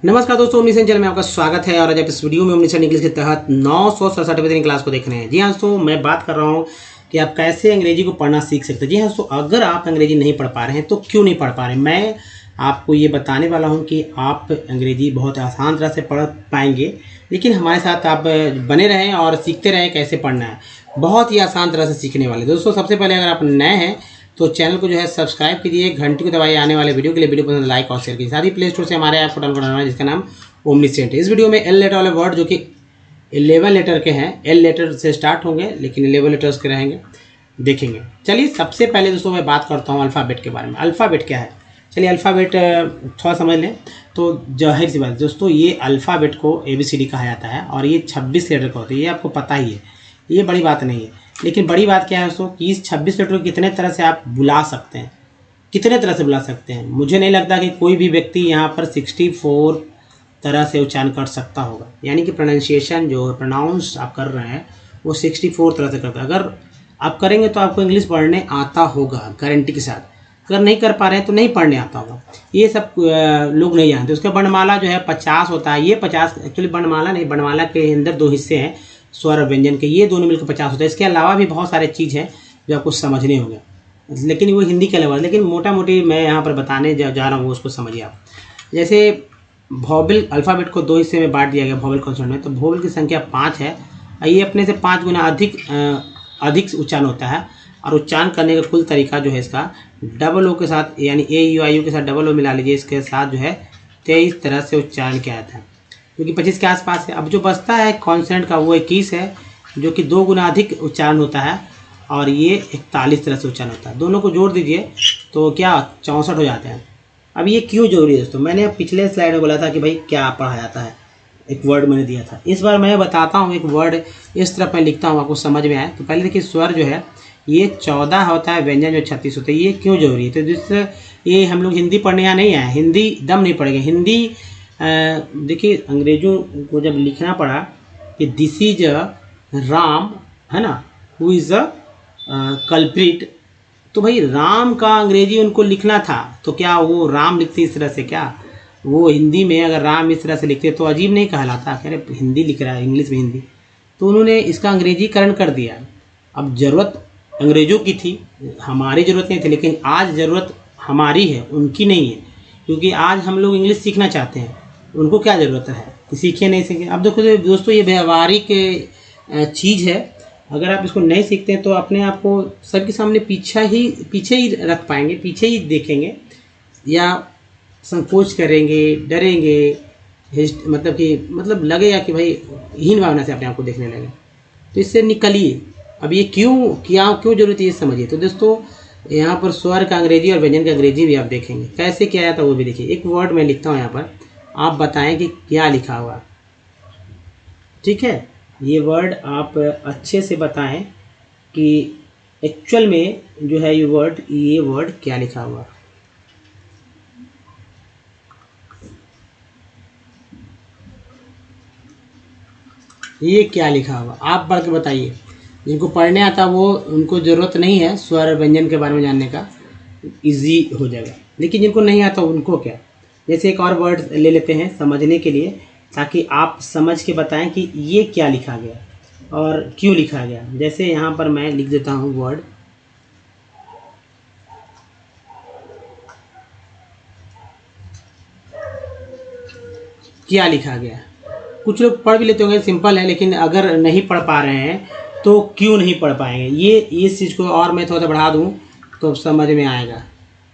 नमस्कार दोस्तों, omniscient channel में आपका स्वागत है। और आज आप इस वीडियो में ओमनीसेंट इंग्लिश के तहत 967 क्लास को देख रहे हैं। जी हाँ दोस्तों, मैं बात कर रहा हूँ कि आप कैसे अंग्रेजी को पढ़ना सीख सकते हैं। जी हाँ दोस्तों, अगर आप अंग्रेजी नहीं पढ़ पा रहे हैं तो क्यों नहीं पढ़ पा रहे हैं, मैं आपको ये बताने वाला हूँ कि आप अंग्रेजी बहुत आसान तरह से पढ़ पाएंगे। लेकिन हमारे साथ आप बने रहें और सीखते रहें कैसे पढ़ना है, बहुत ही आसान तरह से सीखने वाले। दोस्तों सबसे पहले अगर आप नए हैं तो चैनल को जो है सब्सक्राइब कीजिए, घंटी को दबाइए आने वाले वीडियो के लिए। वीडियो पसंद लाइक और शेयर कीजिए। साथ ही प्ले स्टोर से हमारे ऐप को डाउनलोड करना है जिसका नाम ओमनीसेंट है। इस वीडियो में एल लेटर वाले वर्ड जो कि 11 लेटर के हैं, एल लेटर से स्टार्ट होंगे लेकिन 11 लेटर्स के रहेंगे, देखेंगे। चलिए सबसे पहले दोस्तों मैं बात करता हूँ अल्फ़ाबेट के बारे में। अल्फ़ाबेट क्या है, चलिए अल्फ़ाबेट थोड़ा समझ लें। तो जाहिर सी बात दोस्तों, ये अल्फ़ाबेट को ABCD कहा जाता है और ये 26 लेटर का होता है, ये आपको पता ही है, ये बड़ी बात नहीं है। लेकिन बड़ी बात क्या है दोस्तों कि इस 26 लेटर को कितने तरह से आप बुला सकते हैं, कितने तरह से बुला सकते हैं। मुझे नहीं लगता कि कोई भी व्यक्ति यहाँ पर 64 तरह से उच्चारण कर सकता होगा, यानी कि प्रोनाउंसिएशन जो प्रोनाउंस आप कर रहे हैं वो 64 तरह से करता है। अगर आप करेंगे तो आपको इंग्लिश पढ़ने आता होगा गारंटी के साथ। अगर नहीं कर पा रहे हैं तो नहीं पढ़ने आता होगा, ये सब लोग नहीं जानते। उसका वर्णमाला जो है 50 होता है। ये 50 एक्चुअली वर्णमाला नहीं, वर्णमाला के अंदर 2 हिस्से हैं, स्वर और व्यंजन के, ये दोनों मिलकर 50 होता है। इसके अलावा भी बहुत सारे चीज़ हैं जो आपको समझने होंगे, लेकिन वो हिंदी के अलावा। लेकिन मोटा मोटी मैं यहाँ पर बताने जा रहा हूँ, उसको समझिए आप। जैसे वोवेल, अल्फ़ाबेट को 2 हिस्से में बांट दिया गया वोवेल कॉन्सोनेंट में। तो वोवेल की संख्या 5 है। ये अपने से 5 गुना अधिक उच्चारण होता है। और उच्चारण करने का कुल तरीका जो है इसका डबल ओ के साथ, यानी AU के साथ डबल ओ मिला लीजिए, इसके साथ जो है 23 तरह से उच्चारण किया जाता है, क्योंकि 25 के आसपास है। अब जो बचता है कॉन्सोनेंट का वो 21 है, जो कि 2 गुना अधिक उच्चारण होता है, और ये 41 तरह से उच्चारण होता है। दोनों को जोड़ दीजिए तो क्या 64 हो जाते हैं। अब ये क्यों जरूरी है दोस्तों, मैंने पिछले स्लाइड में बोला था कि भाई क्या पढ़ा जाता है, एक वर्ड मैंने दिया था। इस बार मैं बताता हूँ एक वर्ड, इस तरफ मैं लिखता हूँ, आपको समझ में आए। तो पहले देखिए, स्वर जो है ये 14 होता है, व्यंजन जो 36 होता है। ये क्यों जरूरी है, तो जिससे ये हम लोग हिंदी पढ़ने यहाँ नहीं आए, हिंदी दम नहीं पड़ेगा। हिंदी देखिए, अंग्रेजों को जब लिखना पड़ा कि दिस इज राम, है ना, हु इज़ अ कल्प्रिट, तो भाई राम का अंग्रेजी उनको लिखना था, तो क्या वो राम लिखते इस तरह से, क्या वो हिंदी में अगर राम इस तरह से लिखते तो अजीब नहीं कहलाता, कह रहे हिंदी लिख रहा है, इंग्लिश में हिंदी। तो उन्होंने इसका अंग्रेजीकरण कर दिया। अब ज़रूरत अंग्रेज़ों की थी, हमारी ज़रूरत नहीं थी। लेकिन आज ज़रूरत हमारी है, उनकी नहीं है, क्योंकि आज हम लोग इंग्लिश सीखना चाहते हैं। उनको क्या ज़रूरत है कि सीखे नहीं सीखे। अब देखो दोस्तों, ये व्यवहारिक चीज़ है। अगर आप इसको नहीं सीखते हैं तो अपने आप को सबके सामने पीछे ही रख पाएंगे, पीछे ही देखेंगे, या संकोच करेंगे, डरेंगे, मतलब लगेगा कि भाई हीन भावना से अपने आप को देखने लगे। तो इससे निकलिए। अब ये क्यों जरूरत है ये समझिए। तो दोस्तों, यहाँ पर स्वर का अंग्रेजी और व्यंजन का अंग्रेजी भी आप देखेंगे, कैसे क्या जाता है वो भी देखिए। एक वर्ड मैं लिखता हूँ यहाँ पर, आप बताएं कि क्या लिखा हुआ, ठीक है। ये वर्ड आप अच्छे से बताएं कि एक्चुअल में जो है ये वर्ड क्या लिखा हुआ। ये क्या लिखा हुआ आप पढ़ के बताइए। जिनको पढ़ने आता वो, उनको ज़रूरत नहीं है स्वर और व्यंजन के बारे में जानने का, इजी हो जाएगा। लेकिन जिनको नहीं आता उनको क्या। जैसे एक और वर्ड ले लेते हैं समझने के लिए, ताकि आप समझ के बताएं कि ये क्या लिखा गया और क्यों लिखा गया। जैसे यहाँ पर मैं लिख देता हूँ वर्ड, क्या लिखा गया। कुछ लोग पढ़ भी लेते होंगे, सिंपल है, लेकिन अगर नहीं पढ़ पा रहे हैं तो क्यों नहीं पढ़ पाएंगे, ये इस चीज़ को और मैं थोड़ा सा बढ़ा दूँ तो समझ में आएगा।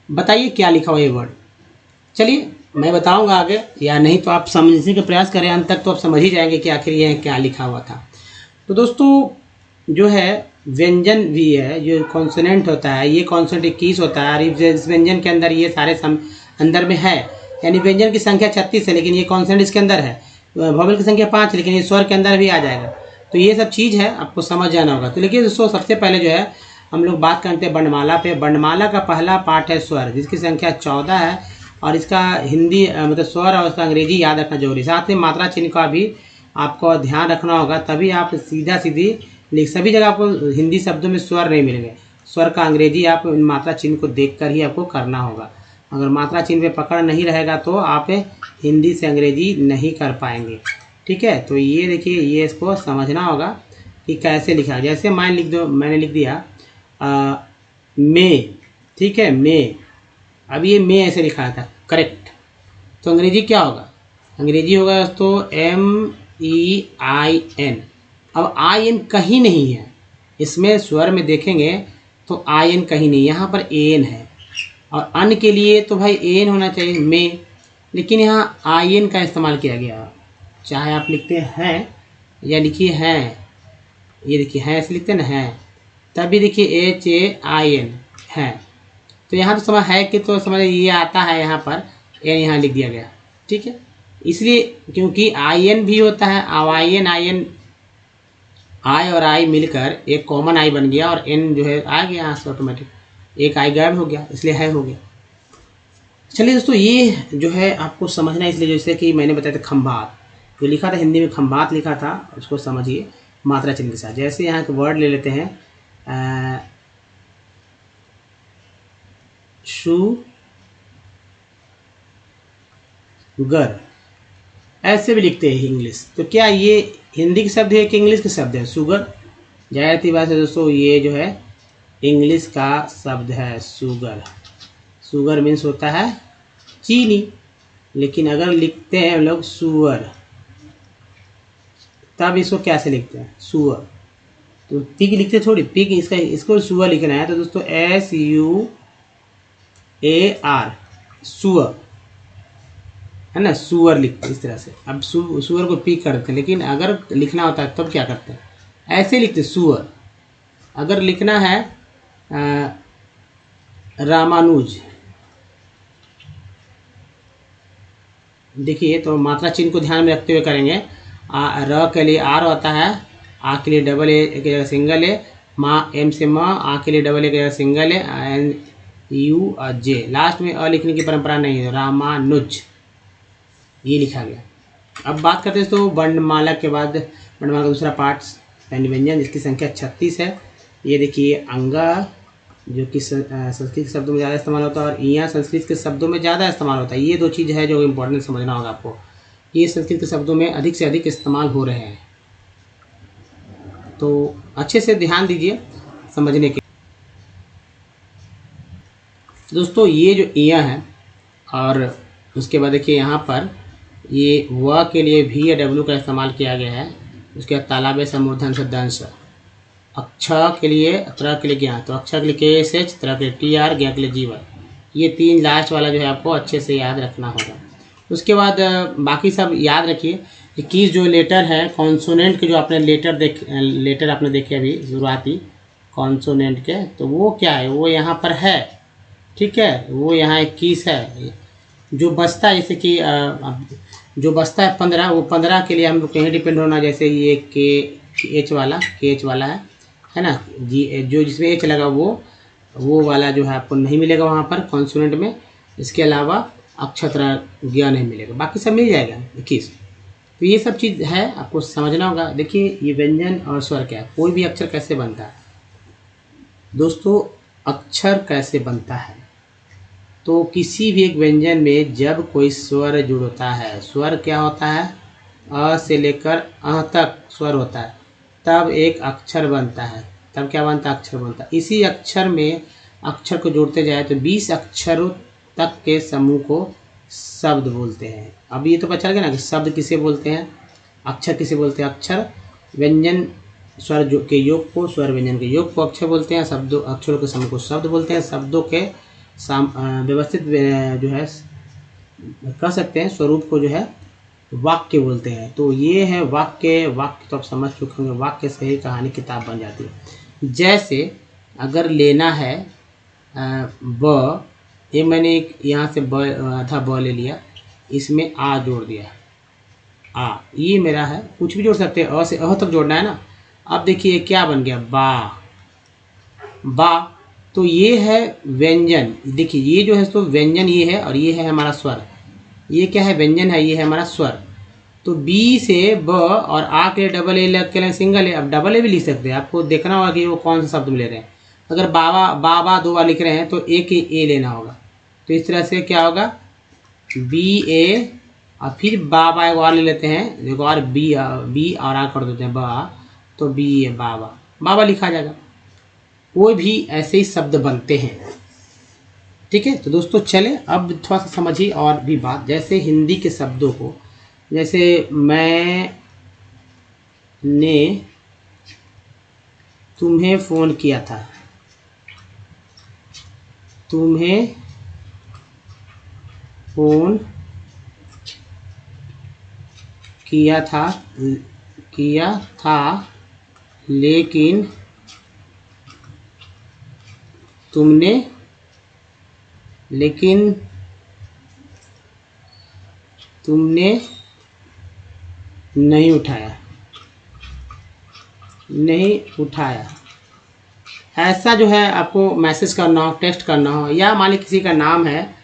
बताइए क्या लिखा हुआ ये वर्ड। चलिए मैं बताऊंगा आगे, या नहीं तो आप समझने का प्रयास करें अंत तक, तो आप समझ ही जाएंगे कि आखिर ये क्या लिखा हुआ था। तो दोस्तों जो है व्यंजन भी है, जो कॉन्सोनेंट होता है, ये कॉन्सोनेंट 21 होता है। और इस व्यंजन के अंदर ये सारे अंदर में है, यानी व्यंजन की संख्या 36 है, लेकिन ये कॉन्सोनेंट इसके अंदर है। वोवेल की संख्या 5, लेकिन ये स्वर के अंदर भी आ जाएगा। तो ये सब चीज़ है, आपको समझ जाना होगा। तो लेकिन दोस्तों सबसे पहले जो है हम लोग बात करते हैं वर्णमाला पे। वर्णमाला का पहला पार्ट है स्वर, जिसकी संख्या 14 है। और इसका हिंदी मतलब स्वर और उसका अंग्रेजी याद रखना जरूरी। साथ में मात्रा चिन्ह का भी आपको ध्यान रखना होगा, तभी आप सीधी लिख। सभी जगह आपको हिंदी शब्दों में स्वर नहीं मिलेंगे, स्वर का अंग्रेजी आप मात्रा चिन्ह को देखकर ही आपको करना होगा। अगर मात्रा चिन्ह पे पकड़ नहीं रहेगा तो आप हिंदी से अंग्रेजी नहीं कर पाएंगे। ठीक है, तो ये देखिए, ये इसको समझना होगा कि कैसे लिखा। जैसे मैंने लिख दिया मे, ठीक है, मे। अब ये मे ऐसे लिखा था, करेक्ट। तो अंग्रेजी क्या होगा? अंग्रेजी होगा तो MEIN। अब IN कहीं नहीं है इसमें, स्वर में देखेंगे तो IN कहीं नहीं, यहाँ पर AN है। और अन के लिए तो भाई AN होना चाहिए, में, लेकिन यहाँ IN का इस्तेमाल किया गया। चाहे आप लिखते हैं या लिखिए हैं, ये देखिए हैं ऐसे लिखते हैं ना, हैं, तभी देखिए HAIN है। तो यहाँ तो समझ है कि, तो समझ ये आता है यहाँ पर, यहाँ लिख दिया गया। ठीक है, इसलिए क्योंकि IN भी होता है, अब IN I और I मिलकर एक कॉमन I बन गया और N जो है आ गया यहाँ से ऑटोमेटिक, एक I गायब हो गया, इसलिए है हो गया। चलिए दोस्तों, ये जो है आपको समझना, इसलिए जैसे कि मैंने बताया था खंबात, जो लिखा था हिंदी में खंबात लिखा था, उसको समझिए मात्रा चिन्ह के साथ। जैसे यहाँ के वर्ड ले लेते हैं, शुगर, ऐसे भी लिखते हैं इंग्लिश। तो क्या ये हिंदी के शब्द है कि इंग्लिश के शब्द है? शुगर, जाहिर सी बात है दोस्तों, ये जो है इंग्लिश का शब्द है शुगर। शुगर मीन्स होता है चीनी, लेकिन अगर लिखते हैं हम लोग सुअर, तब इसको कैसे लिखते हैं? सुअर। तो पिग लिखते थोड़ी, पिग इसको सुअर लिखना है, तो दोस्तों SUAR, सुअर, है ना, सुअर लिखते इस तरह से। अब सुअर को पिग करते हैं, लेकिन अगर लिखना होता है तब क्या करते हैं? ऐसे लिखते सुअर। अगर लिखना है रामानुज, देखिए तो मात्रा चिन्ह को ध्यान में रखते हुए करेंगे। र के लिए R होता है, आ के लिए डबल ए की जगह सिंगल ए, माँ M से माँ, आ के लिए डबल ए की जगह सिंगल ए, NU और J, लास्ट में अ लिखने की परंपरा नहीं है, रामानुज ये लिखा गया। अब बात करते हैं तो वर्णमाला के बाद, वर्णमाला का दूसरा पार्ट सैन्य व्यंजन, जिसकी संख्या 36 है। ये देखिए अंगा, जो कि संस्कृत के शब्दों में ज़्यादा इस्तेमाल होता है, और इयाँ संस्कृत के शब्दों में ज़्यादा इस्तेमाल होता है। ये दो चीज़ है जो इम्पोर्टेंट समझना होगा आपको, ये संस्कृत के शब्दों में अधिक से अधिक इस्तेमाल हो रहे हैं, तो अच्छे से ध्यान दीजिए समझने के। दोस्तों ये जो इयाँ है, और उसके बाद देखिए यहाँ पर ये व के लिए भी या W का इस्तेमाल किया गया है। उसके बाद तालाबे समूर्धन से दंश, अक्षर के लिए, त्र के लिए ज्ञा, तो अक्षर के लिए KSH, त्र के लिए TR, ज्ञा के लिए जीवन। ये तीन लास्ट वाला जो है आपको अच्छे से याद रखना होगा। उसके बाद बाकी सब याद रखिए। 21 जो लेटर है कॉन्सोनेंट के, जो आपने लेटर आपने देखे अभी शुरुआती कॉन्सोनेंट के, तो वो क्या है? वो यहाँ पर है, ठीक है, वो यहाँ 21 है। जो बचता है, जैसे कि जो बचता है 15, वो 15 के लिए हम लोग कहीं डिपेंड होना, जैसे ये KH वाला है ना, जो जिसमें H लगा वो वाला जो है आपको नहीं मिलेगा वहाँ पर कॉन्सोनेंट में। इसके अलावा अक्षर ज्ञा नहीं मिलेगा, बाकी सब मिल जाएगा 21। तो ये सब चीज़ है, आपको समझना होगा। देखिए ये व्यंजन और स्वर क्या है, कोई भी अक्षर कैसे बनता है दोस्तों। अक्षर कैसे बनता है, तो किसी भी एक व्यंजन में जब कोई स्वर जुड़ता है, स्वर क्या होता है? अ से लेकर अ तक स्वर होता है, तब एक अक्षर बनता है। तब क्या बनता है? अक्षर बनता है। इसी अक्षर में अक्षर को जोड़ते जाए तो 20 अक्षरों तक के समूह को शब्द बोलते हैं। अब ये तो पता चल गया ना कि शब्द किसे बोलते हैं, अक्षर किसे बोलते हैं। अक्षर व्यंजन स्वर के योग को, स्वर व्यंजन के योग को अक्षर बोलते हैं, शब्दों अक्षरों के समूह को शब्द बोलते हैं। शब्दों के व्यवस्थित जो है कह सकते हैं स्वरूप को जो है वाक्य बोलते हैं। तो ये है वाक्य तो आप समझ चुके होंगे, वाक्य से ही कहानी किताब बन जाती है। जैसे अगर लेना है ब, ये मैंने एक यहाँ से ब आधा ब ले लिया, इसमें आ जोड़ दिया, आ ये मेरा है, कुछ भी जोड़ सकते हैं, अ से अह तक जोड़ना है ना। अब देखिए क्या बन गया, बा। तो ये है व्यंजन। देखिए ये जो है तो व्यंजन ये है, और ये है हमारा स्वर। ये क्या है? व्यंजन है, ये है हमारा स्वर। तो बी से ब और आ के डबल ए लग के सिंगल ए। अब डबल ए भी लिख सकते हैं, आपको देखना होगा कि वो कौन सा शब्द में ले रहे हैं। अगर बाबा 2 बार लिख रहे हैं तो एक ए लेना होगा, तो इस तरह से क्या होगा, बी ए और फिर बाबा एक और ले लेते हैं, देखो और बी और आ कर देते हैं बा, तो बी ए बाबा, बाबा लिखा जाएगा। कोई भी ऐसे ही शब्द बनते हैं। ठीक है, तो दोस्तों चले अब थोड़ा सा समझिए और भी बात। जैसे हिंदी के शब्दों को, जैसे मैं ने तुम्हें फ़ोन किया था, तुम्हें फ़ोन किया था लेकिन तुमने नहीं उठाया। ऐसा जो है आपको मैसेज करना हो, टेक्स्ट करना हो, या मान लीजिए किसी का नाम है,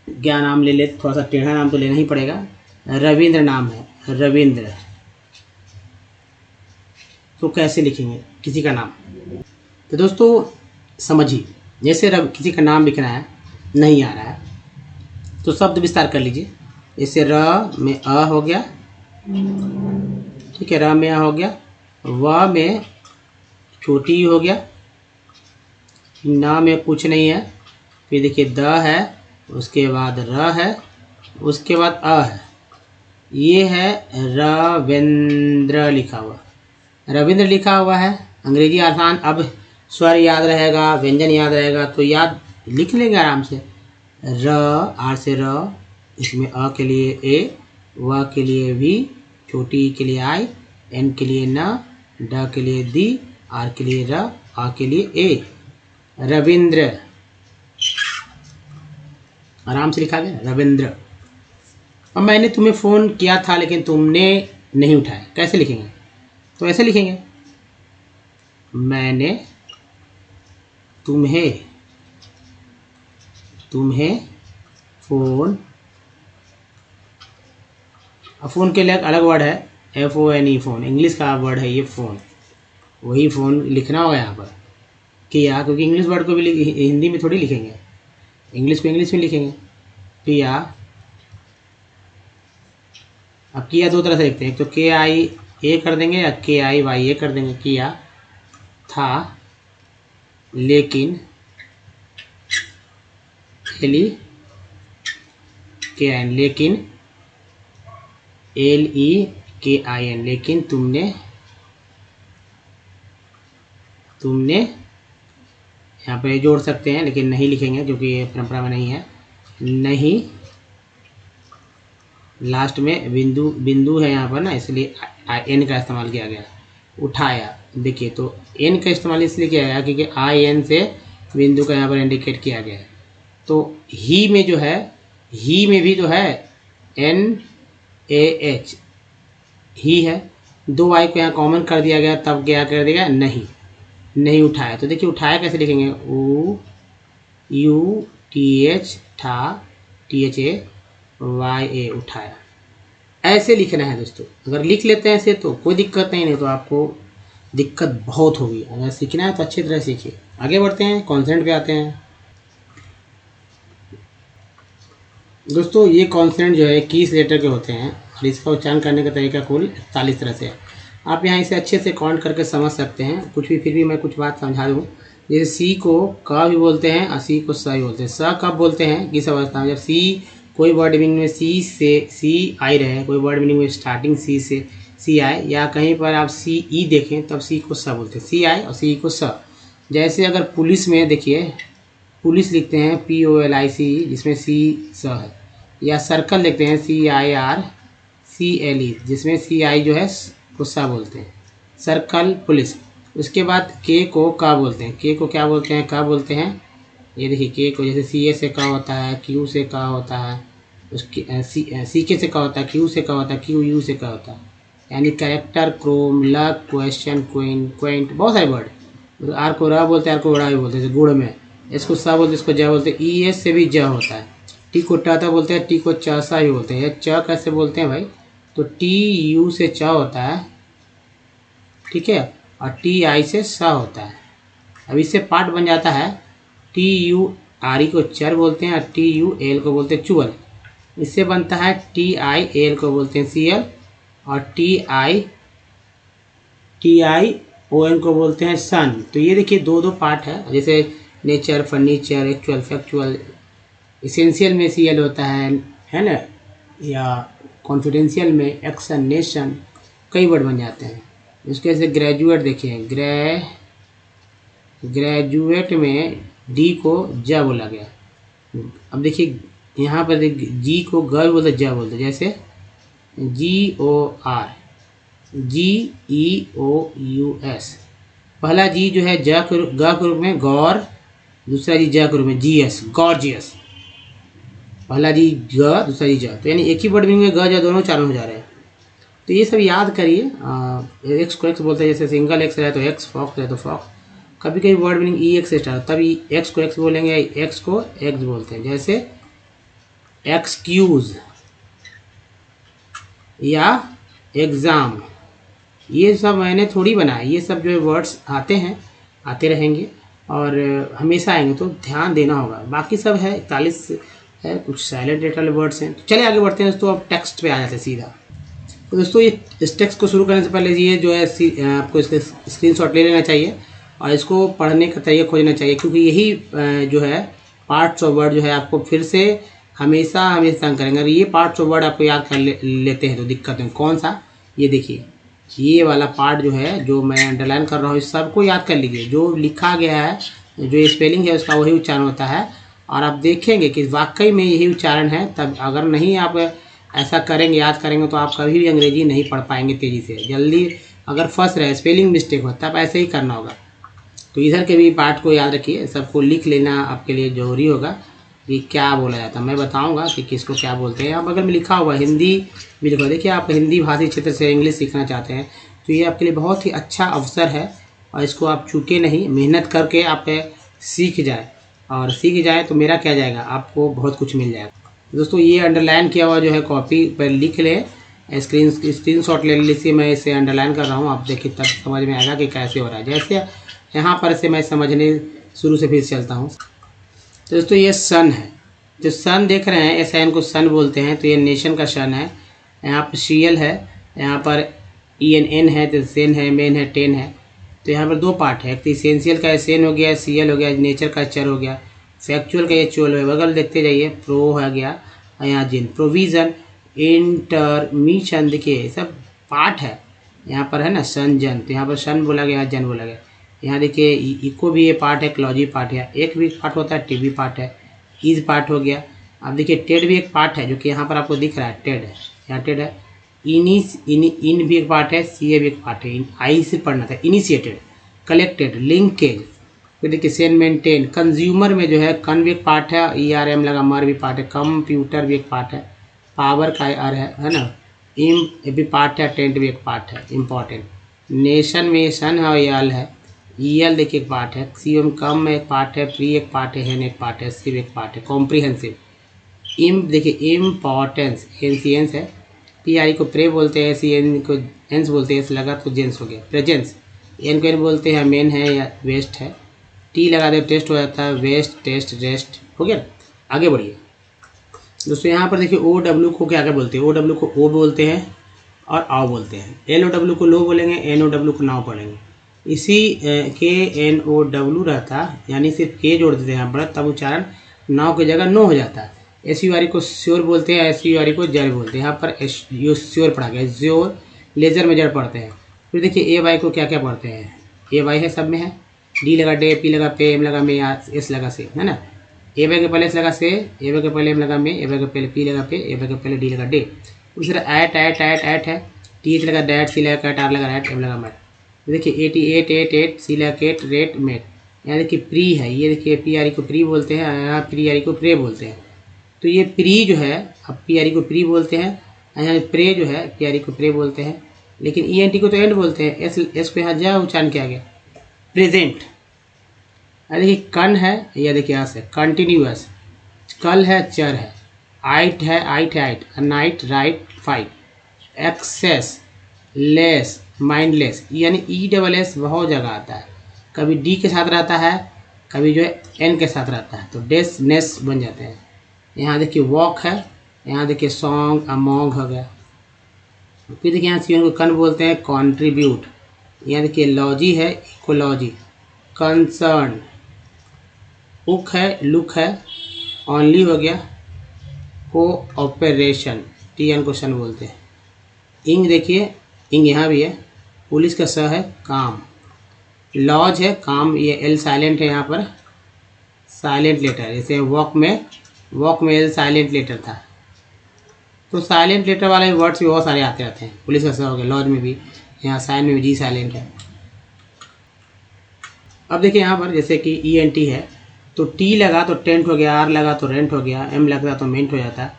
क्या नाम ले ले, थोड़ा सा टेढ़ा नाम तो लेना ही पड़ेगा, रविंद्र नाम है, रविंद्र, तो कैसे लिखेंगे किसी का नाम? तो दोस्तों समझिए, जैसे किसी का नाम लिखना है, नहीं आ रहा है, तो शब्द विस्तार कर लीजिए। जैसे र में अ हो गया, ठीक है, र में अ हो गया, व में छोटी हो गया, न में कुछ नहीं है, फिर देखिए द है, उसके बाद र है, उसके बाद अ है, ये है रविंद्र लिखा हुआ, रविंद्र लिखा हुआ है। अंग्रेजी आसान, अब स्वर याद रहेगा, व्यंजन याद रहेगा, तो याद लिख लेंगे आराम से। र, आर से र, इसमें अ के लिए ए, व के लिए भी, छोटी के लिए आई, एन के लिए न, ड के लिए दी, आर के लिए र, आ के लिए ए, रविंद्र, आराम से लिखा गया रविंद्र। अब मैंने तुम्हें फ़ोन किया था लेकिन तुमने नहीं उठाया, कैसे लिखेंगे? तो ऐसे लिखेंगे, मैंने तुम्हें फ़ोन, अब फ़ोन के लिए अलग वर्ड है, FONE, फ़ोन, इंग्लिश का वर्ड है ये फ़ोन, वही फ़ोन लिखना होगा यहाँ पर किया, क्योंकि इंग्लिश वर्ड को भी हिंदी में थोड़ी लिखेंगे, इंग्लिश को इंग्लिश में लिखेंगे। किया, अब किया दो तरह से लिखते हैं, एक तो KIA कर देंगे या KIYA कर देंगे। किया था लेकिन, LEKIN, लेकिन, LEKIN, लेकिन तुमने यहाँ पे जोड़ सकते हैं, लेकिन नहीं लिखेंगे क्योंकि ये परंपरा में नहीं है। नहीं, लास्ट में बिंदु है यहाँ पर ना, इसलिए एन का इस्तेमाल किया गया। उठाया, देखिए तो एन का इस्तेमाल इसलिए किया गया क्योंकि IN से बिंदु का यहाँ पर इंडिकेट किया गया है। तो ही में जो है, ही में भी तो है NAH, ही है, दो आई को यहाँ कॉमन कर दिया गया, तब क्या कर दिया, नहीं उठाया। तो देखिए उठाया कैसे लिखेंगे, UTH, ठा, THAYA, उठाया, ऐसे लिखना है दोस्तों। अगर लिख लेते हैं ऐसे तो कोई दिक्कत नहीं तो आपको दिक्कत बहुत होगी। अगर सीखना है तो अच्छी तरह सीखिए। आगे बढ़ते हैं, कॉन्सेंट पे आते हैं दोस्तों। ये कॉन्सेंट जो है 21 लेटर के होते हैं और इसका उच्चारण करने का तरीका कुल 41 तरह से है। आप यहाँ इसे अच्छे से काउंट करके समझ सकते हैं। कुछ भी, फिर भी मैं कुछ बात समझा दूँ। जैसे सी को क भी बोलते हैं और सी को स भी बोलते हैं। स कब बोलते हैं, किस अवस्था में, जब सी कोई वर्ड मीनिंग में सी से सी आई रहे, कोई वर्ड मीनिंग में स्टार्टिंग सी से सी आए, या कहीं पर आप सी ई देखें तब सी को स बोलते हैं, सी आए और सी को स। जैसे अगर पुलिस में देखिए, पुलिस लिखते हैं POLIC, जिसमें सी स है, या सर्कल लिखते हैं CIRCLE, जिसमें CI जो है को सा बोलते हैं, सर्कल पुलिस। उसके बाद के को का बोलते हैं, के को क्या बोलते हैं, का बोलते हैं। ये देखिए के को जैसे CA से का होता है, Q से का होता है, उसके CK से का होता है, Q से का होता है, QU से का होता है, यानी character, Chrome, luck, question, Quint, बहुत सारे वर्ड। आर को र बोलते हैं, आर को बड़ा भी बोलते हैं, जैसे गुड़ में इसको सा बोलते हैं, इसको ज बोलते हैं। ES से भी ज होता है। टी को टाता बोलते हैं, टी को च सा भी बोलते हैं। च कैसे बोलते हैं भाई, तो TU से च होता है, ठीक है, और TI से स होता है। अब इससे पार्ट बन जाता है TURE को चर बोलते हैं और TUL को बोलते हैं चुअल। इससे बनता है TIAL को बोलते हैं CL और TION को बोलते हैं सन। तो ये देखिए दो पार्ट है, जैसे nature, furniture, actual, factual. Essential में CL होता है ना, या कॉन्फिडेंशियल में एक्शन, नेशन, कई वर्ड बन जाते हैं। इसके जैसे ग्रेजुएट देखिए, ग्रेजुएट में D को ज बोला गया। अब देखिए यहाँ पर G को ग बोलते, ज बोलते, जैसे GOR, GEOUS। पहला जी जो है ग के रूप में गौर, दूसरा जी ज के रूप में GS, गॉर्जियस। पहला जी ग, दूसरा जी ज, तो यानी एक ही वर्ड मीनिंग में ग ज दोनों उच्चारण हो जा रहे हैं। तो ये सब याद करिए। एक्स को एक्स बोलते हैं, जैसे सिंगल एक्स रहे तो एक्स, फॉक्स रहे तो फॉक्स। कभी कभी वर्ड मीनिंग EX से स्टार्ट, तभी एक्स को एक्स बोलेंगे, एक्स को एक्स बोलते हैं, जैसे एक्सक्यूज या एग्ज़ाम। ये सब मैंने थोड़ी बनाया, ये सब जो वर्ड्स आते हैं, आते रहेंगे और हमेशा आएंगे, तो ध्यान देना होगा। बाकी सब है 41 है, कुछ साइलेंट लेटर वाले वर्ड्स हैं। तो चलिए आगे बढ़ते हैं दोस्तों, अब टेक्स्ट पे आ जाते हैं सीधा। तो दोस्तों ये इस टेक्स्ट को शुरू करने से पहले ये जो है आपको इसके स्क्रीनशॉट ले लेना चाहिए और इसको पढ़ने का तरीका खोजना चाहिए, क्योंकि यही जो है पार्ट्स ऑफ वर्ड जो है आपको फिर से हमेशा तंग करेंगे। अगर ये पार्ट्स ऑफ वर्ड आपको याद कर लेते हैं तो दिक्कत है। कौन सा? ये देखिए, ये वाला पार्ट जो है, जो मैं अंडरलाइन कर रहा हूँ, इस सबको याद कर लीजिए। जो लिखा गया है, जो स्पेलिंग है, उसका वही उच्चारण होता है और आप देखेंगे कि वाकई में यही उच्चारण है। तब अगर नहीं आप ऐसा करेंगे, याद करेंगे, तो आप कभी भी अंग्रेजी नहीं पढ़ पाएंगे तेज़ी से। जल्दी अगर फंस रहे, स्पेलिंग मिस्टेक हो, तब ऐसे ही करना होगा। तो इधर के भी पार्ट को याद रखिए, सबको लिख लेना आपके लिए जरूरी होगा कि क्या बोला जाता है। मैं बताऊंगा कि किसको क्या बोलते हैं। आप अगर में लिखा हुआ हिंदी भी लिखा, देखिए आप हिंदी भाषी क्षेत्र से इंग्लिश सीखना चाहते हैं तो ये आपके लिए बहुत ही अच्छा अवसर है और इसको आप चूके नहीं, मेहनत करके आप सीख जाए, और सीख जाए तो मेरा क्या जाएगा, आपको बहुत कुछ मिल जाएगा। दोस्तों ये अंडरलाइन किया हुआ जो है कॉपी पर लिख ले, स्क्रीनशॉट ले लीजिए। मैं इसे अंडरलाइन कर रहा हूँ, आप देखिए तब समझ में आएगा कि कैसे हो रहा है। जैसे यहाँ पर से मैं समझने शुरू से फिर चलता हूँ। तो दोस्तों ये सन है, जो सन देख रहे हैं, SN को सन बोलते हैं, तो ये नेशन का सन है। यहाँ पर CL है, यहाँ पर ENN है, तो सेन है, मेन है, टेन है। तो यहाँ पर दो पार्ट है, एक तो इसेंशियल का सेन हो गया, CL हो गया, नेचर का चर हो गया, फैक्चुअल का ये चुअल है। बगल देखते जाइए, प्रो हो गया, यहाँ जिन, प्रोविज़न, इंटरमिशन, देखिए ये सब पार्ट है। यहाँ पर है ना सन जन, तो यहाँ पर सन बोला गया, जन बोला गया। यहाँ देखिए इको भी ये पार्ट है, क्लॉजी पार्ट है, एक भी पार्ट होता है, टीवी पार्ट है, इज पार्ट हो गया। अब देखिए टेड भी एक पार्ट है, जो कि यहाँ पर आपको दिख रहा है, टेड है, यहाँ टेड है। इन भी एक पार्ट है, CA भी एक पार्ट है। आई से पढ़ना था, इनिशिएटेड, कलेक्टेड, लिंकेज। फिर देखिए सेन, मेंटेन। कंज्यूमर में जो है कन भी एक पार्ट है, ERM लगा, मर भी पार्ट है। कंप्यूटर भी एक पार्ट है, पावर का आर है ना, इम भी पार्ट है, टेंट भी एक पार्ट है, इम्पॉर्टेंट। नेशन में सन है और EL है, EL देखिए एक पार्ट है। CM कम में एक पार्ट है, प्री एक पार्ट है, हेन एक पार्ट है, सिव एक पार्ट है, कॉम्प्रिहेंसिव। इम देखिए इम्पॉर्टेंस, एंसियंस है। PRE को प्रे बोलते हैं, CN को एंस बोलते हैं, एस लगा तो जेंस हो गया। प्रेजेंस, एन को एन बोलते हैं, मेन है या वेस्ट है। टी लगा दे टेस्ट हो जाता है, वेस्ट, टेस्ट, रेस्ट हो गया। आगे बढ़िए दोस्तों, यहाँ पर देखिए OW को क्या क्या बोलते हैं। OW को ओ बोलते हैं और आओ बोलते हैं। LOW को लो बोलेंगे, NOW को नाव बोलेंगे। इसी KNOW रहता, यानी सिर्फ के जोड़ देते हैं यहाँ पर, तब उच्चारण नाव की जगह नो हो जाता है। SURE को श्योर बोलते हैं, SURE को जड़ बोलते हैं। यहाँ पर श्योर पढ़ा गया, ज्योर, लेजर में जड़ पढ़ते हैं। फिर देखिए AY को क्या क्या पढ़ते हैं, AY है, सब में है। D लगा डे, P लगा पे, M लगा में, S लगा से, है ना। AY के पहले S लगा से, AY के पहले M लगा में, AY के पहले P लगा पे, AY के पहले D लगा डे। दूसरा ऐट है, TH लगा डैट, C लगा कैट, R लगा रैट, M लगा मैट। देखिए 88 सी लगा केट, रेट, मेट। यहाँ देखिए प्री है, ये देखिए PRE को प्री बोलते हैं, यहाँ PRE को प्रे बोलते हैं। तो ये प्री जो है, अब PRE को प्री बोलते हैं, यहाँ प्रे जो है PRE को प्रे बोलते हैं, लेकिन ENT को तो एंड बोलते हैं। S को यहाँ जा उच्चारण किया गया, प्रेजेंट। देखिए कन है, यह देखिए यहाँ से कंटिन्यूअस। कल है, चर है। आइट है, ight, night, right, fight. Excess, less, mindless, यानी ESS बहुत जगह आता है। कभी D के साथ रहता है, कभी जो है एन के साथ रहता है तो डेस नेस बन जाते हैं। यहाँ देखिए वॉक है, यहाँ देखिए सॉन्ग अमोंग हो गया। फिर देखिए यहाँ सी को कन बोलते हैं कॉन्ट्रीब्यूट। यहाँ देखिए लॉजी है इकोलॉजी। कंसर्न, उक है लुक है, ओनली हो गया, कोऑपरेशन टी एन क्वेश्चन बोलते हैं। इंग देखिए इंग यहाँ भी है, पुलिस का स है काम। लॉज है काम, ये एल साइलेंट है यहाँ पर साइलेंट लेटर, जैसे वॉक में एल साइलेंट लेटर था। तो साइलेंट लेटर वाले वर्ड्स भी बहुत सारे आते रहते हैं। पुलिस का स हो गया, लॉज में भी, यहाँ साइन में भी जी साइलेंट है। अब देखिए यहाँ पर जैसे कि ई एन टी है तो टी लगा तो टेंट हो गया, आर लगा तो रेंट हो गया, एम लगा तो मेंट हो जाता है।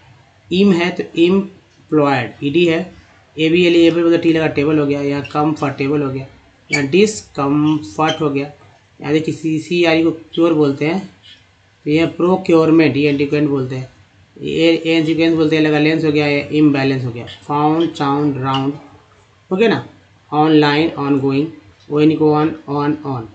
इम है तो इम्प्लॉयड, ई डी है, ए बी एल एबल तो टी लगा टेबल हो गया, यहाँ कम्फर्टेबल हो गया, यहाँ डिसकम्फर्ट हो गया। यहाँ देखिए सी सी आर को क्योर बोलते हैं तो यह प्रोक्योरमेंट ये एंटीक्वेंट बोलते हैं। ए सीक्वेंस बोलते हैं, लगा लेंस हो गया, इम्बैलेंस हो गया। फाउंड साउंड राउंड हो गया ना। Online on going, O N को ऑन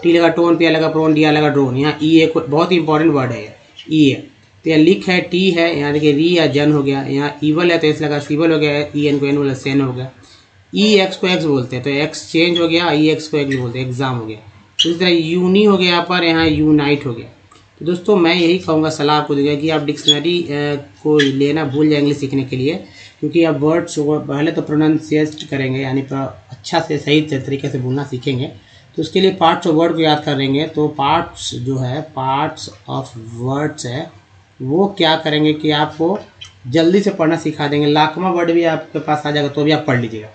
टी लगा टोन, पे लगा प्रोन, डी लगा ड्रोन। यहाँ ई एक बहुत ही इंपॉर्टेंट वर्ड है ई है। तो यहाँ लिख है टी है, यहाँ देखिए री या जन हो गया। यहाँ ईवल है तो एस लगा सिवल हो गया, ई एन को एन बोला सेन हो गया। ई एक्स को एक्स बोलते हैं तो एक्सचेंज हो गया, ई एक्स को एक्स बोलते हैं एग्जाम हो गया। इस तरह यूनी हो गया यहाँ पर, यहाँ यूनाइट हो गया। तो दोस्तों मैं यही कहूँगा, सलाह आपको देगा कि आप डिक्शनरी को लेना भूल जाए इंग्लिश सीखने के लिए, क्योंकि आप वर्ड्स पहले तो प्रोनाउंसिएट करेंगे, यानी अच्छा से सही तरीके से बोलना सीखेंगे। तो उसके लिए पार्ट्स ऑफ वर्ड को याद करेंगे। तो पार्ट्स जो है, पार्ट्स ऑफ वर्ड्स है, वो क्या करेंगे कि आपको जल्दी से पढ़ना सिखा देंगे। लाखवां वर्ड भी आपके पास आ जाएगा तो भी आप पढ़ लीजिएगा।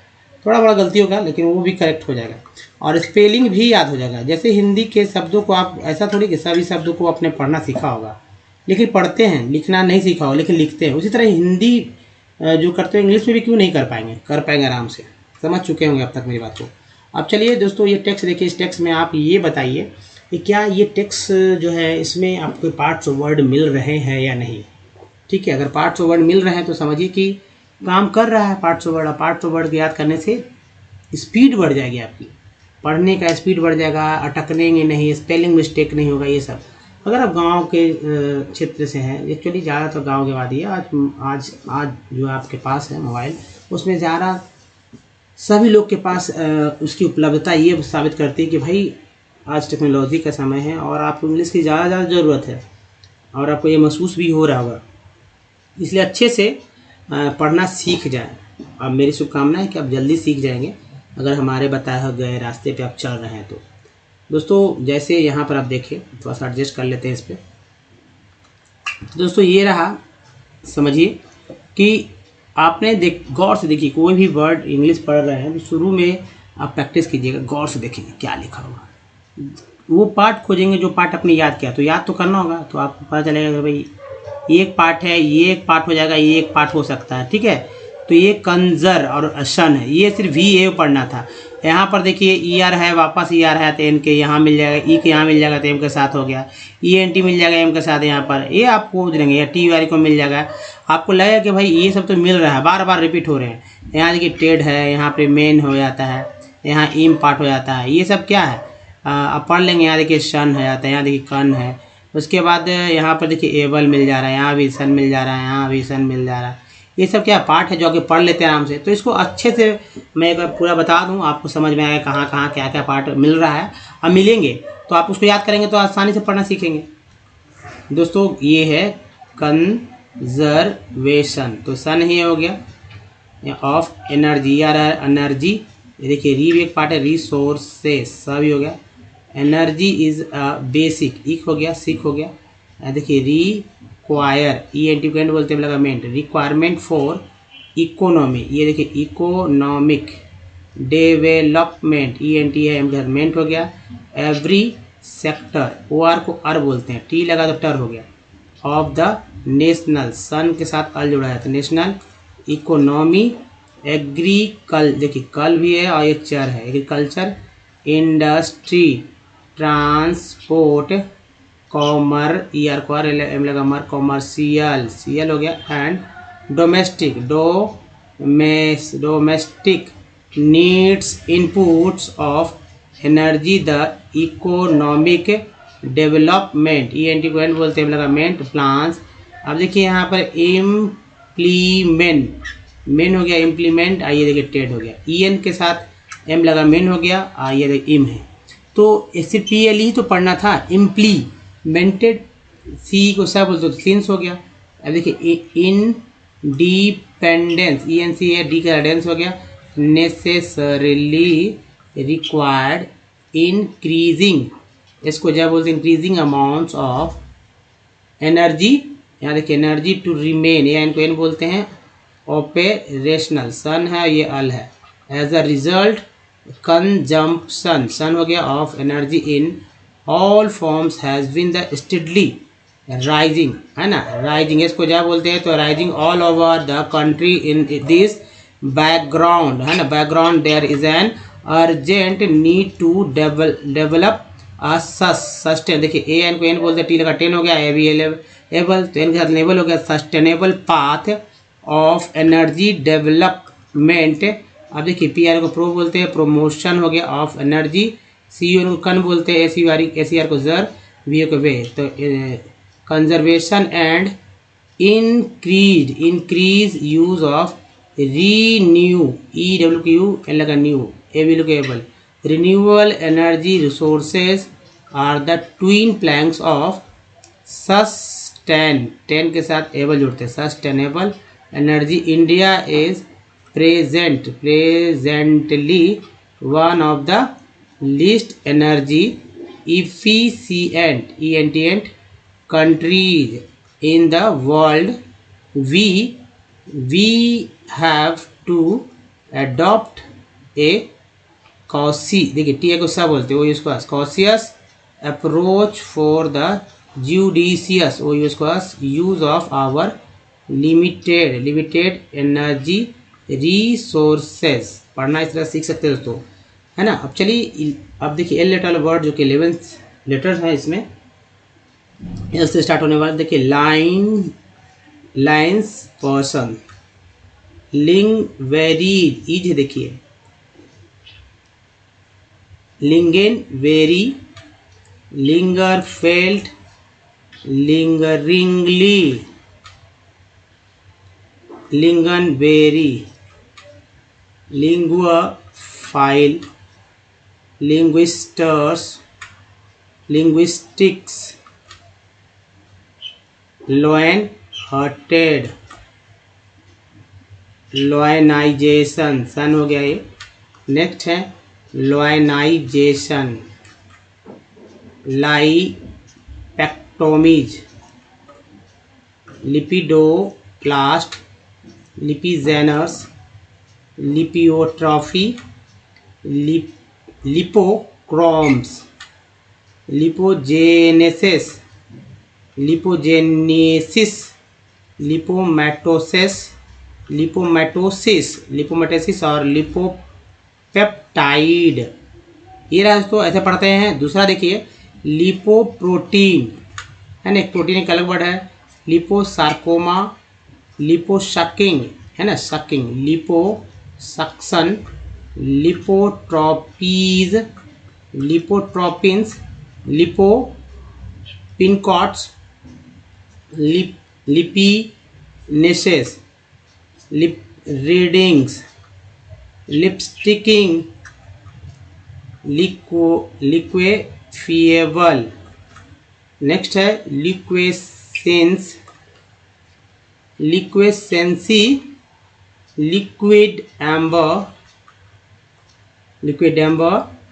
थोड़ा बड़ा गलती होगा लेकिन वो भी करेक्ट हो जाएगा, और स्पेलिंग भी याद हो जाएगा। जैसे हिंदी के शब्दों को आप ऐसा थोड़ी कि सभी शब्दों को आपने पढ़ना सीखा होगा लेकिन पढ़ते हैं, लिखना नहीं सीखा होगा लेकिन लिखते हैं। उसी तरह हिंदी जो करते हैं इंग्लिश में भी क्यों नहीं कर पाएंगे आराम से। समझ चुके होंगे अब तक मेरी बात को। अब चलिए दोस्तों ये टेक्स्ट देखिए, इस टेक्स्ट में आप ये बताइए कि क्या ये टेक्स्ट जो है इसमें आपको पार्ट्स ऑफ वर्ड मिल रहे हैं या नहीं। ठीक है, अगर पार्ट्स ऑफ वर्ड मिल रहे हैं तो समझिए कि काम कर रहा है parts of word. Parts of word को याद करने से स्पीड बढ़ जाएगी, आपकी पढ़ने का स्पीड बढ़ जाएगा, अटकने नहीं, स्पेलिंग मिस्टेक नहीं होगा। ये सब अगर आप गांव के क्षेत्र से हैं, एक्चुअली ज़्यादा तो गांव के बाद ही आज जो आपके पास है मोबाइल, उसमें ज़्यादा सभी लोग के पास उसकी उपलब्धता ये साबित करती है कि भाई आज टेक्नोलॉजी का समय है और आपको इंग्लिश की ज़्यादा ज़रूरत है, और आपको ये महसूस भी हो रहा होगा। इसलिए अच्छे से पढ़ना सीख जाएं। अब मेरी शुभकामना है कि आप जल्दी सीख जाएंगे अगर हमारे बताए गए रास्ते पे आप चल रहे हैं। तो दोस्तों जैसे यहाँ पर आप देखें, थोड़ा सा एडजस्ट कर लेते हैं इस पर। दोस्तों ये रहा, समझिए कि आपने गौर से देखिए, कोई भी वर्ड इंग्लिश पढ़ रहे हैं तो शुरू में आप प्रैक्टिस कीजिएगा, गौर से देखेंगे क्या लिखा होगा, वो पार्ट खोजेंगे जो पार्ट आपने याद किया। तो याद तो करना होगा, तो आपको पता चलेगा कि भाई ये एक पार्ट है, ये एक पार्ट हो जाएगा, ये एक पार्ट हो सकता है। ठीक है, तो ये कंजर और शन है, ये सिर्फ वी ए पढ़ना था। यहाँ पर देखिए ई आर है, वापस ई आर है तो एन के यहाँ मिल जाएगा, ई के यहाँ मिल जाएगा तो एम के साथ हो गया, ई एन टी मिल जाएगा एम के साथ यहाँ पर, ये आपको देंगे, या टी वाली को मिल जाएगा। आपको लगेगा कि भाई ये सब तो मिल रहा है, बार बार रिपीट हो रहे हैं। यहाँ देखिए टेड है, यहाँ पे मेन हो जाता है, यहाँ इम पार्ट हो जाता है। ये सब क्या है आप पढ़ लेंगे। यहाँ देखिए सन हो जाता है, यहाँ देखिए कन है। उसके बाद यहाँ पर देखिए एबल मिल जा रहा है, यहाँ भी सन मिल जा रहा है, यहाँ भी सन मिल जा रहा है। ये सब क्या पार्ट है जो कि पढ़ लेते हैं आराम से। तो इसको अच्छे से मैं एक बार पूरा बता दूं, आपको समझ में आएगा कहाँ कहाँ क्या क्या पार्ट मिल रहा है। अब मिलेंगे तो आप उसको याद करेंगे तो आसानी से पढ़ना सीखेंगे। दोस्तों ये है कंजर्वेशन, तो सन ही हो गया। ऑफ एनर्जी आ रहा है, एनर्जी, ये देखिए री भी एक पार्ट है, रिसोर्सेस सभी हो गया। एनर्जी इज बेसिक, इक हो गया, सिक हो गया। देखिए रिक्वायर, ई एंटीक्वेंट बोलते हैं लगामेंट, रिक्वायरमेंट फॉर इकोनॉमी, ये देखिए economic. Development, E N T है, एम्प्लॉयमेंट हो गया। एवरी सेक्टर, ओ आर को अर बोलते हैं, टी लगा तो टर हो गया। ऑफ द नेशनल, सन के साथ अल जुड़ा है तो नेशनल। इकोनॉमी, एग्रीकल, देखिए कल भी है और ये चर है, एग्रीकल्चर। इंडस्ट्री, ट्रांसपोर्ट, कॉमर, ई आर को एम लगा मर, कॉमर्शियल, सी एल हो गया। And domestic, domestic needs inputs of energy the economic development, ENT को एंड बोलते हैं, लगा मेंट प्लान्स। अब देखिए यहाँ पर इम्प्लीमेंट, मेन हो गया इम्प्लीमेंट, आइए देखिए टेड हो गया, EN के साथ M लगा मेन हो गया, आइए देखिए इम है, तो इससे PLE ही तो पढ़ना था, इम्प्लीमेंटेड, C को सा बोलते तो सिंस हो गया। अब देखिए इंडिपेंडेंस, ENC है, D का डेंस हो गया, नेसेसरीली रिक्वायर्ड इंक्रीजिंग, इसको क्या बोलते हैं इंक्रीजिंग अमाउंट्स ऑफ एनर्जी, यहाँ देखिए एनर्जी टू रिमेन, या इनको एन बोलते हैं ऑपरेशनल, सन है ये अल है, एज अ रिजल्ट कंजम्पशन, सन हो गया of energy in all forms has been the steadily rising, है ना, राइजिंग इसको क्या बोलते हैं, तो rising all over the country in this background, है ना, background there is an urgent need to develop sustain, देखिए ए एन को एन बोलते हैं, टी लगा 10 हो गया, ए बी एबल, तो एन के साथ लेवल हो गया, sustainable path of energy development. अब देखिए पी आर को प्रो बोलते हैं, प्रमोशन हो गया ऑफ एनर्जी, सी ओ को कन बोलते हैं, ए सी आर को जर, वी ओ को वे, तो conservation and increase use of renew, E W Q L लगा न्यू, ए बी को able, renewable energy resources are the twin planks of sustain, 10 के साथ able जुड़ते हैं, sustainable energy। India is presently one of the least energy efficient countries in the world. We have to adopt a कॉसी, देखिए टी ए को सा बोलते हैं, वो यूज को cautious approach for the judicious, वो use of our limited energy resources, पढ़ना इस तरह सीख सकते हैं दोस्तों, है ना। अब चलिए अब देखिए एल लेटर वर्ड जो कि 11 लेटर्स हैं, इसमें एल से स्टार्ट होने वाले, देखिए लाइन्स, पर्सन, लिंग वेरीज, ईज देखिए लिंगेन वेरी, लिंगर फेल्ट, लिंगरिंगली, लिंगन वेरी, लिंगुआ फाइल, लिंग्विस्टर्स, लिंग्विस्टिक्स, लोएन हर्टेड, लोएनाइजेशन, सन हो गया ये, नेक्स्ट है लोएनाइजेशन, लाइपेक्टोमीज, लिपिडोप्लास्ट, लिपिजेनर्स, लिपियोट्रॉफी, लिपोक्रोम्स, लिपोजेनेसिस, लिपोजेनेसिस, लिपोमेटोसिस और लिपोपेप्टाइड, ये रहा दोस्तों, ऐसे पढ़ते हैं। दूसरा देखिए लिपोप्रोटीन, है ना, एक प्रोटीन एक अलग वर्ड है, लिपोसार्कोमा, लिपोसकिंग, है ना, सकिंग, लिपोसक्शन, लिपोट्रोपीज, लिपोट्रोपिन्स, लिपोपिनकॉट्स, लिपिनेसेस, lip readings, lipsticking, liquefiable, next है liquescence, liquescency, liquid amber,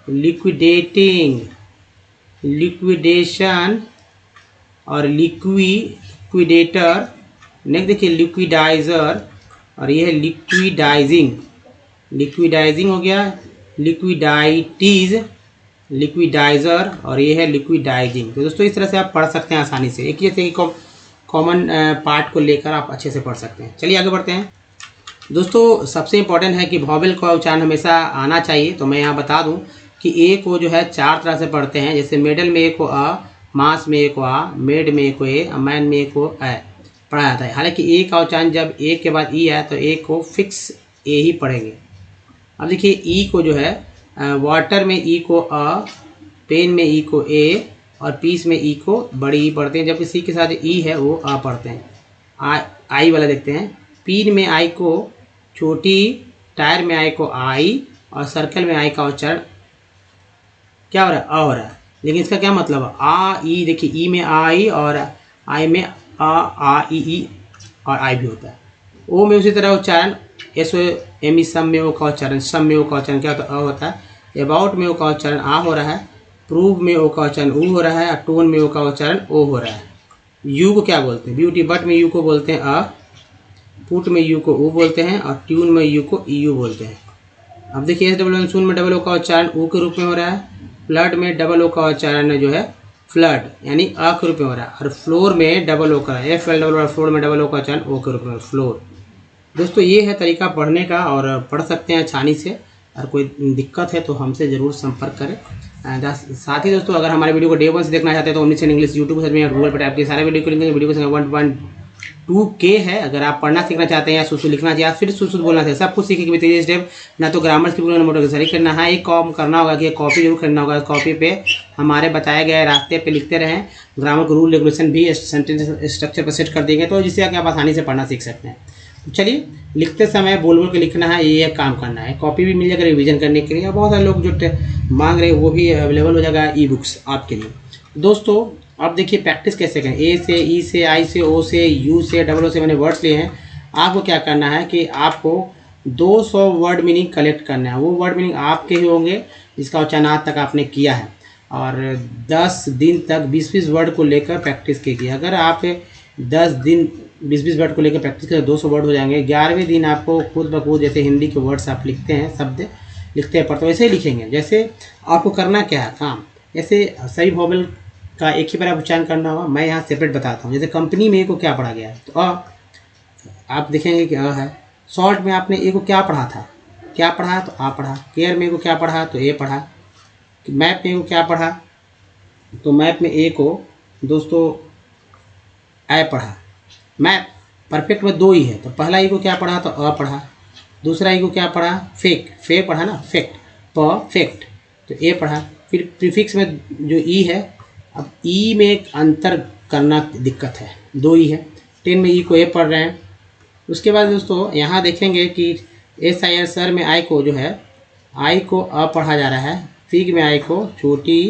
liquidating, liquidation और लिक्विडेटर, नेक्स्ट देखिए लिक्विडाइजर और ये है लिक्विडाइजिंग हो गया, लिक्विडाइटीज, लिक्विडाइजर और ये है लिक्विडाइजिंग। तो दोस्तों इस तरह से आप पढ़ सकते हैं आसानी से, एक जैसे कॉमन पार्ट को लेकर आप अच्छे से पढ़ सकते हैं। चलिए आगे बढ़ते हैं दोस्तों। सबसे इम्पोर्टेंट है कि वॉवेल का उच्चारण हमेशा आना चाहिए। तो मैं यहाँ बता दूँ कि ए को जो है 4 तरह से पढ़ते हैं, जैसे मेडल में ए को अ, मास में ए को आ, मेड में ए को ए, मैन में ए को ए पढ़ा जाता है। हालांकि ए का उच्चारण जब ए के बाद ई आए तो ए को फिक्स ए ही पढ़ेंगे। अब देखिए ई को जो है वाटर में ई को अ, पेन में ई को ए, और पी इसमें ई को बड़ी ई पढ़ते हैं, जबकि सी के साथ ई है वो आ पढ़ते हैं। आई वाला देखते हैं, पी में आई को छोटी, टायर में आई को आई, और सर्कल में आई का उच्चारण क्या हो रहा है? आ हो रहा है। लेकिन इसका क्या मतलब है? आ ई, देखिए ई में आई और आई में आ ई और आई भी होता है। ओ में उसी तरह उच्चारण, एस ओ एम ई सम में ओ का उच्चारण, सम में ओ का उच्चारण क्या होता है? अ होता है। अबाउट में ओ का उच्चारण आ हो रहा है, प्रूव में ओ का उच्चारण ऊ हो रहा है, और टोन में ओ का उच्चारण ओ हो रहा है। यू को क्या बोलते हैं? ब्यूटी बट में यू को बोलते हैं अ, पुट में यू को ऊ बोलते हैं, और ट्यून में यू को ई यू बोलते हैं। अब देखिए एस डबल सून में डबल ओ का उच्चारण ऊ के रूप में हो रहा है, फ्लड में डबल ओ का उच्चारण जो है फ्लड यानी अ के रूप में हो रहा है, और फ्लोर में डबल ओ का एफ एल डबल, फ्लोर में डबल ओ का उच्चारण ओ के रूप में फ्लोर। दोस्तों ये है तरीका पढ़ने का, और पढ़ सकते हैं आसानी से, और कोई दिक्कत है तो हमसे ज़रूर संपर्क करें। साथ ही दोस्तों अगर हमारे वीडियो को डे 1 से देखना चाहते हैं तो ओमनीसेंट इंग्लिश यूट्यूब सर्च में गूगल पर टाइप किए सारे वीडियो को लिंक वीडियो को 1.2K है। अगर आप पढ़ना सीखना चाहते हैं या शुद्ध लिखना चाहिए, फिर शुद्ध बोलना चाहिए, सब कुछ सीखेंगे तेज स्टेप, ना तो ग्रामर की बुक मोटर सही करना है। एक काम करना होगा कि कॉपी जरूर करना होगा, कॉपी पे हमारे बताए गए रास्ते पे लिखते रहें। ग्रामर को रूल रेगुलेशन भी सेंटेंस स्ट्रक्चर पर सेट कर देंगे, तो जिससे आप आसानी से पढ़ना सीख सकते हैं। तो चलिए लिखते समय बोल बोल के लिखना है, ये काम करना है। कॉपी भी मिल जाएगा रिवीजन करने के लिए, और बहुत सारे लोग जो मांग रहे हैं वो भी अवेलेबल हो जाएगा ई बुक्स आपके लिए। दोस्तों अब देखिए प्रैक्टिस कैसे करें। ए से, ई से, आई से, ओ से, यू से, डबल ओ से मैंने वर्ड्स लिए हैं। आपको क्या करना है कि आपको 200 वर्ड मीनिंग कलेक्ट करना है। वो वर्ड मीनिंग आपके ही होंगे जिसका उच्चारण आज तक आपने किया है, और 10 दिन तक 20-20 वर्ड को लेकर प्रैक्टिस कीजिए। अगर आप 10 दिन 20-20 वर्ड को लेकर प्रैक्टिस करें 200 वर्ड हो जाएंगे। 11वें दिन आपको खुद ब खुद, जैसे हिंदी के वर्ड्स आप लिखते हैं, शब्द लिखते हैं पढ़ते वैसे ही लिखेंगे। जैसे आपको करना क्या है काम, जैसे सही वोवेल का एक ही बार आप उच्चारण करना होगा। मैं यहाँ सेपरेट बताता हूँ। जैसे कंपनी में ए को क्या पढ़ा गया है, तो आप देखेंगे कि अ है। शॉर्ट में आपने ए को क्या पढ़ा था, क्या पढ़ा तो आ पढ़ा। केयर में ए को क्या पढ़ा तो ए पढ़ा। मैप में ए को क्या पढ़ा, तो मैप में ए को दोस्तों ए पढ़ा। मैप परफेक्ट में 2 ही है, तो पहला ई को क्या पढ़ा तो अ पढ़ा। दूसरा ई को क्या पढ़ा, फेक, फे पढ़ा ना, फेक्ट, परफेक्ट, तो ए पढ़ा। फिर प्रीफिक्स में जो ई है, अब ई में एक अंतर करना दिक्कत है, 2 ई है। 10 में ई को ए पढ़ रहे हैं। उसके बाद दोस्तों यहाँ देखेंगे कि एस आई आर सर में आई को जो है आई को अ पढ़ा जा रहा है, फिग में आई को छोटी,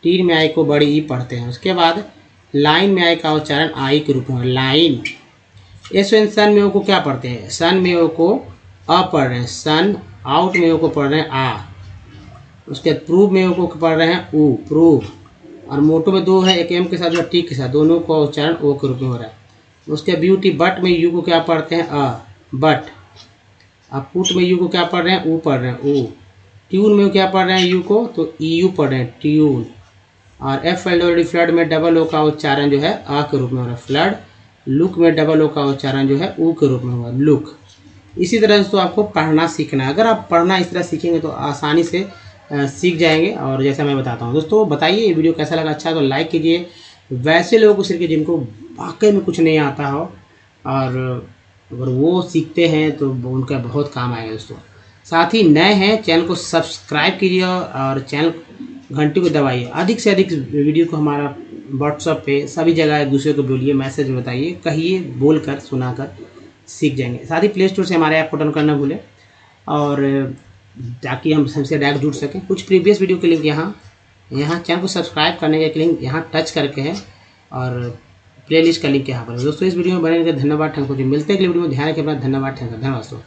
टीन में आई को बड़ी ई पढ़ते हैं। उसके बाद लाइन में आई का उच्चारण आई के रूप में, लाइन। एस एन सन में ओ को क्या पढ़ते हैं, सन में ओ को अ पढ़ रहे हैं, सन। आउट में ओ को पढ़ रहे हैं आ। उसके बाद प्रूव में ओ को पढ़ रहे हैं ऊ, प्रूव। और मोटो में 2 है, एक एम के साथ और टी के साथ, दोनों का उच्चारण ओ के रूप में हो रहा है। उसके ब्यूटी बट में यू को क्या पढ़ते हैं अ, बट। अब पुट में यू को क्या पढ़ रहे हैं ऊ पढ़ रहे हैं, ऊ। ट्यून में क्या पढ़ रहे हैं यू को, तो ई यू पढ़ रहे हैं, ट्यून। और एफ एल डब्ल्यू फ्लड में डबल ओ का उच्चारण जो है आ के रूप में हो रहा है, फ्लड। लुक में डबल ओ का उच्चारण जो है ऊ के रूप में होगा, लुक। इसी तरह से तो आपको पढ़ना सीखना है। अगर आप पढ़ना इस तरह सीखेंगे तो आसानी से सीख जाएंगे। और जैसा मैं बताता हूँ दोस्तों, बताइए ये वीडियो कैसा लगा, अच्छा तो लाइक कीजिए। वैसे लोगों को सिर्फ जिनको वाकई में कुछ नहीं आता हो, और अगर वो सीखते हैं तो उनका बहुत काम आएगा दोस्तों। साथ ही नए हैं चैनल को सब्सक्राइब कीजिए, और चैनल घंटी को दबाइए। अधिक से अधिक वीडियो को हमारा व्हाट्सएप पे सभी जगह एक दूसरे को बोलिए, मैसेज में बताइए, कहिए, बोलकर सुनाकर सीख जाएंगे। साथ ही प्ले स्टोर से हमारे ऐप को डाउनलोड करना भूलें, और ताकि हम हमसे डायरेक्ट जुड़ सकें। कुछ प्रीवियस वीडियो के लिंक यहाँ चैनल को सब्सक्राइब करने के लिंक यहाँ टच करके है, और प्लेलिस्ट का लिंक यहाँ पर। दोस्तों इस वीडियो में बने रहने धन्यवाद। Thank you. मिलते हैं अगले वीडियो में, ध्यान रखें अपना। धन्यवाद, थैंक यू, धन्यवाद दोस्तों।